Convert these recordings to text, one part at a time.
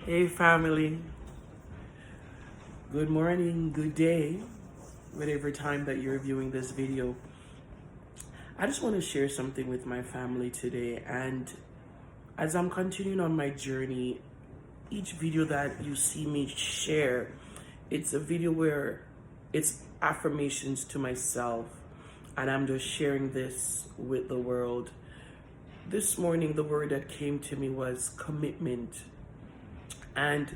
Hey family, good morning, good day, whatever time that you're viewing this video. I just want to share something with my family today, and as I'm continuing on my journey, each video that you see me share, it's a video where it's affirmations to myself, and I'm just sharing this with the world. This morning, the word that came to me was commitment, and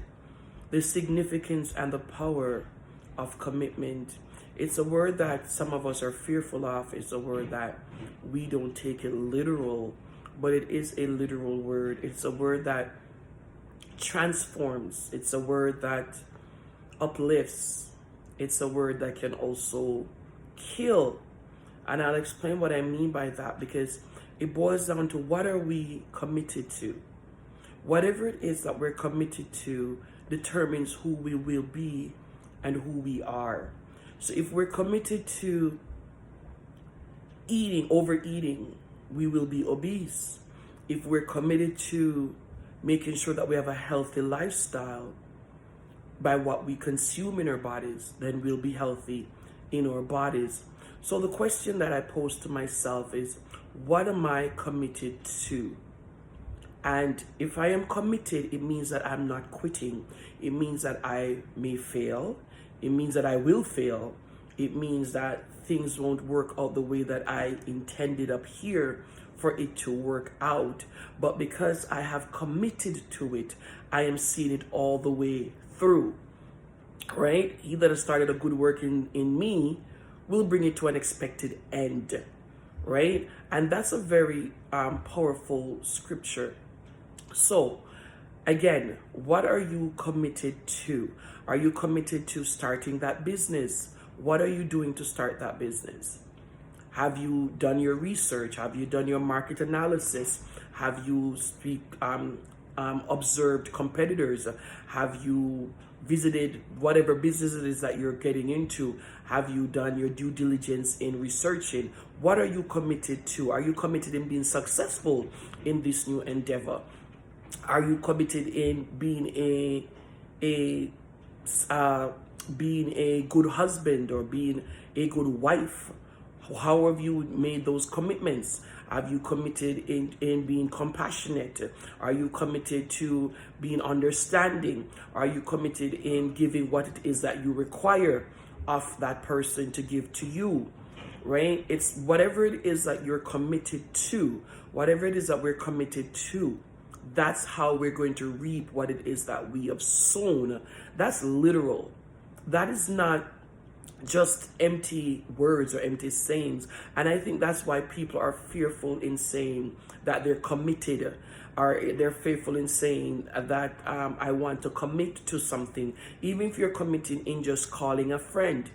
the significance and the power of commitment. It's a word that some of us are fearful of. It's a word that we don't take it literal, but it is a literal word. It's a word that transforms. It's a word that uplifts. It's a word that can also kill. And I'll explain what I mean by that, because it boils down to, what are we committed to? Whatever it is that we're committed to determines who we will be and who we are. So if we're committed to overeating, we will be obese. If we're committed to making sure that we have a healthy lifestyle by what we consume in our bodies, then we'll be healthy in our bodies. So the question that I pose to myself is, what am I committed to? And if I am committed, it means that I'm not quitting. It means that I may fail. It means that I will fail. It means that things won't work out the way that I intended up here for it to work out. But because I have committed to it, I am seeing it all the way through. Right? He that has started a good work in me will bring it to an expected end. Right? And that's a very powerful scripture. So, again, what are you committed to? Are you committed to starting that business? What are you doing to start that business? Have you done your research? Have you done your market analysis? Have you observed competitors? Have you visited whatever business it is that you're getting into? Have you done your due diligence in researching? What are you committed to? Are you committed in being successful in this new endeavor? Are you committed in being a good husband or being a good wife? How have you made those commitments? Have you committed in being compassionate? Are you committed to being understanding? Are you committed in giving what it is that you require of that person to give to you? Right? It's whatever it is that you're committed to, whatever it is that we're committed to. That's how we're going to reap what it is that we have sown. That's literal. That is not just empty words or empty sayings. And I think that's why people are fearful in saying that they're committed, or they're fearful in saying that I want to commit to something. Even if you're committing in just calling a friend,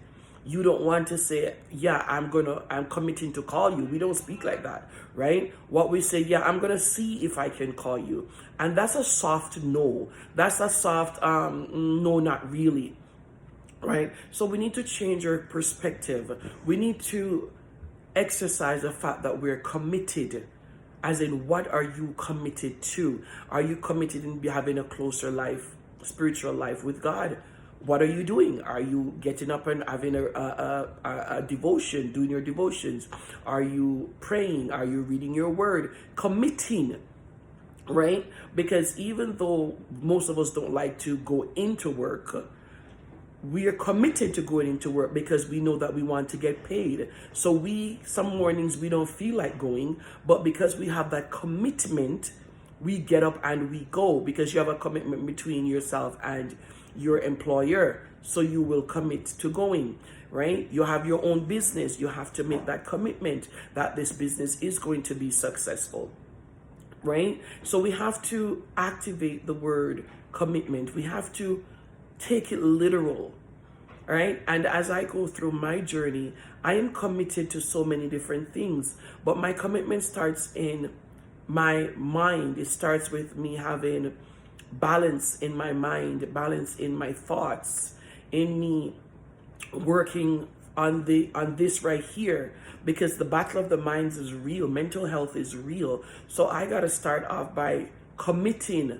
you don't want to say, yeah, I'm committing to call you. We don't speak like that, right? What we say, yeah, I'm going to see if I can call you. And that's a soft no. That's a soft no, not really, right? So we need to change our perspective. We need to exercise the fact that we're committed. As in, what are you committed to? Are you committed in having a closer life, spiritual life with God? What are you doing? Are you getting up and having a devotion, doing your devotions? Are you praying? Are you reading your word? Committing, right? Because even though most of us don't like to go into work, we are committed to going into work because we know that we want to get paid. So some mornings we don't feel like going, but because we have that commitment, we get up and we go, because you have a commitment between yourself and your employer. So you will commit to going, right? You have your own business. You have to make that commitment that this business is going to be successful, right? So we have to activate the word commitment. We have to take it literal, right? And as I go through my journey, I am committed to so many different things, but my commitment starts in my mind. It starts with me having balance in my mind, balance in my thoughts, in me working on this right here, because the battle of the minds is real. Mental health is real. So I got to start off by committing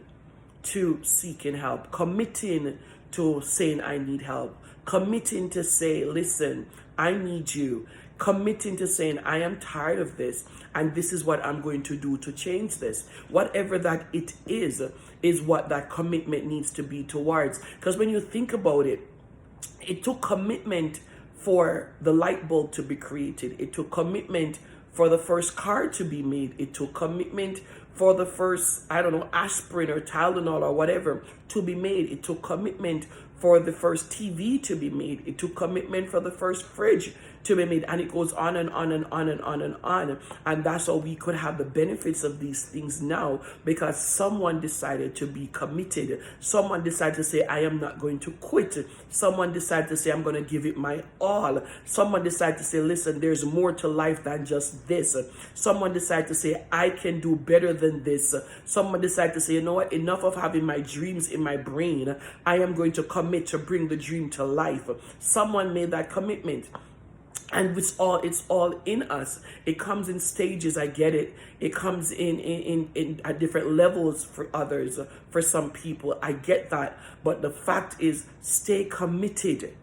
to seeking help, committing to saying I need help, committing to say, listen, I need you, committing to saying I am tired of this and this is what I'm going to do to change this. Whatever that it is what that commitment needs to be towards. Because when you think about it, it took commitment for the light bulb to be created. It took commitment for the first car to be made. It took commitment for the first, aspirin or Tylenol or whatever to be made. It took commitment for the first TV to be made. It took commitment for the first fridge to be made. And it goes on and on and on and on and on. And that's how we could have the benefits of these things now, because someone decided to be committed. Someone decided to say, I am not going to quit. Someone decided to say, I'm going to give it my all. Someone decided to say, listen, there's more to life than just this. Someone decided to say, I can do better than this. Someone decided to say, you know what, enough of having my dreams in my brain. I am going to commit to bring the dream to life. Someone made that commitment. And it's all in us. It comes in stages. I get it. It comes in at different levels for others, for some people. I get that. But the fact is, stay committed.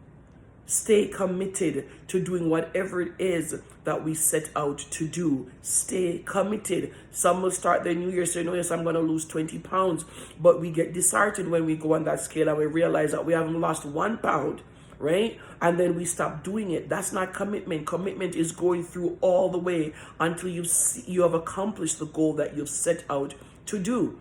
Stay committed to doing whatever it is that we set out to do. Stay committed. Some will start their new year saying, oh yes, I'm going to lose 20 pounds. But we get disheartened when we go on that scale and we realize that we haven't lost 1 pound. Right? And then we stop doing it. That's not commitment. Commitment is going through all the way until you have accomplished the goal that you've set out to do.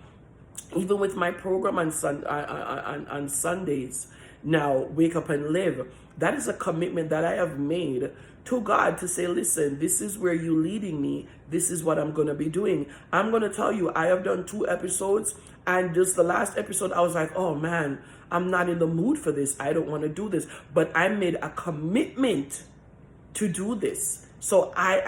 Even with my program on Sundays, now Wake Up and Live, that is a commitment that I have made to God to say, listen, this is where you're leading me. This is what I'm going to be doing. I'm going to tell you, I have done 2 episodes, and just the last episode, I was like, oh man, I'm not in the mood for this. I don't want to do this. But I made a commitment to do this. So I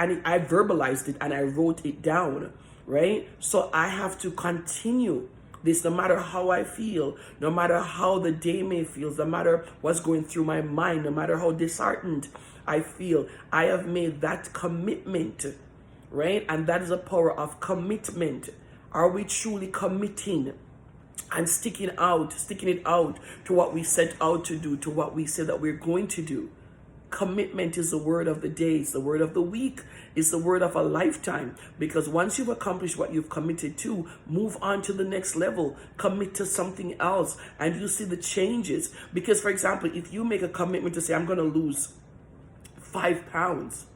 verbalized it and I wrote it down, right? So I have to continue this no matter how I feel, no matter how the day may feel, no matter what's going through my mind, no matter how disheartened I feel. I have made that commitment, right? And that is a power of commitment. Are we truly committing and sticking it out to what we set out to do, to what we say that we're going to do? Commitment is the word of the day, it's the word of the week, it's the word of a lifetime. Because once you've accomplished what you've committed to, move on to the next level, commit to something else, and you see the changes. Because, for example, if you make a commitment to say, I'm going to lose 5 pounds,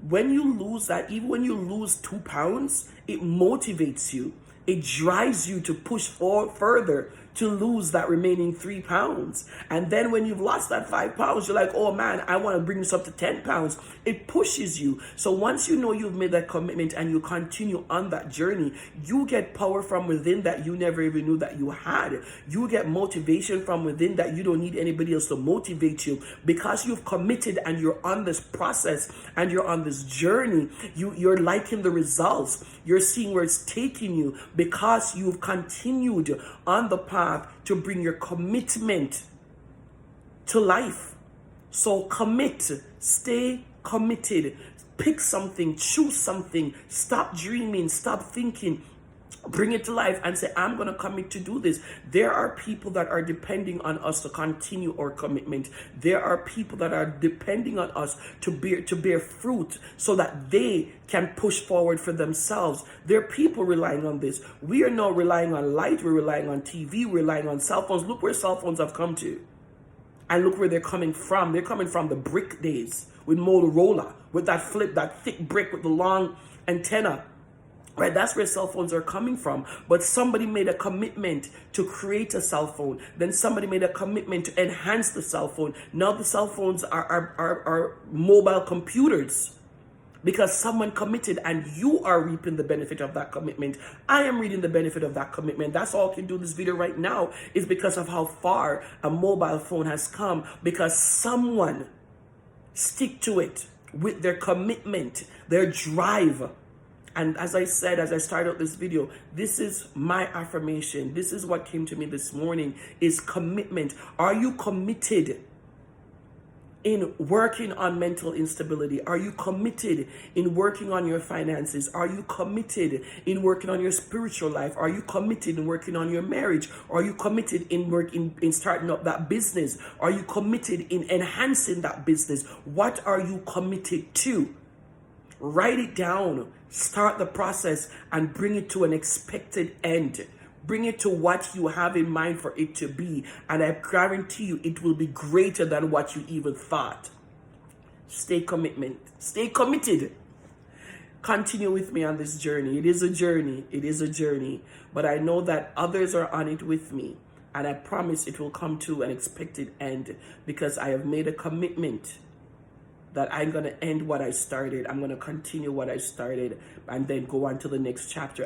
when you lose that, even when you lose 2 pounds, it motivates you. It drives you to push further to lose that remaining 3 pounds. And then when you've lost that 5 pounds, you're like, oh man, I want to bring this up to 10 pounds. It pushes you. So once you know you've made that commitment and you continue on that journey, you get power from within that you never even knew that you had. You get motivation from within that you don't need anybody else to motivate you, because you've committed and you're on this process and you're on this journey. You're liking the results. You're seeing where it's taking you because you've continued on the path to bring your commitment to life. So commit, stay committed, pick something, choose something, stop dreaming, stop thinking, bring it to life and say, I'm going to commit to do this. There are people that are depending on us to continue our commitment. There are people that are depending on us to bear fruit so that they can push forward for themselves. There are people relying on this. We are not relying on light. We're relying on TV. We're relying on cell phones. Look where cell phones have come to. And look where they're coming from. They're coming from the brick days with Motorola, with that thick brick with the long antenna. Right, that's where cell phones are coming from. But somebody made a commitment to create a cell phone. Then somebody made a commitment to enhance the cell phone. Now the cell phones are mobile computers, because someone committed, and you are reaping the benefit of that commitment. I am reading the benefit of that commitment. That's all I can do this video right now, is because of how far a mobile phone has come, because someone stick to it with their commitment, their drive. And as I said, as I started out this video, this is my affirmation. This is what came to me this morning, is commitment. Are you committed in working on mental instability? Are you committed in working on your finances? Are you committed in working on your spiritual life? Are you committed in working on your marriage? Are you committed in starting up that business? Are you committed in enhancing that business? What are you committed to? Write it down, start the process, and bring it to an expected end. Bring it to what you have in mind for it to be, and I guarantee you it will be greater than what you even thought. Stay committed. Continue with me on this journey. It is a journey, but I know that others are on it with me, and I promise it will come to an expected end because I have made a commitment that I'm going to end what I started. I'm going to continue what I started and then go on to the next chapter.